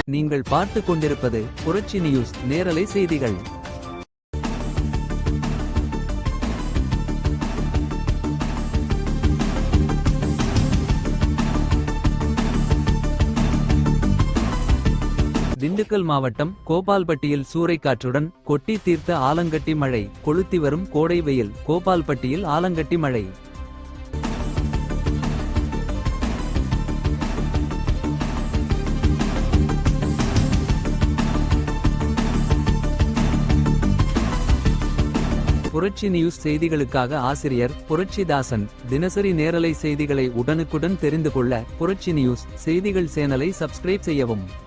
நீங்கள் பார்த்துக் கொண்டிருப்பது புரட்சி நியூஸ் நேரலை செய்திகள். திண்டுக்கல் மாவட்டம் கோபால்பட்டியில் சூறைக்காற்றுடன் கொட்டி தீர்த்த ஆலங்கட்டி மழை. கொளுத்தி வரும் கோடை வெயில். கோபால்பட்டியில் ஆலங்கட்டி மழை. புரட்சி நியூஸ் செய்திகளுக்காக ஆசிரியர் புரட்சிதாசன். தினசரி நேரலை செய்திகளை உடனுக்குடன் தெரிந்து கொள்ள புரட்சி நியூஸ் செய்திகள் சேனலை சப்ஸ்கிரைப் செய்யவும்.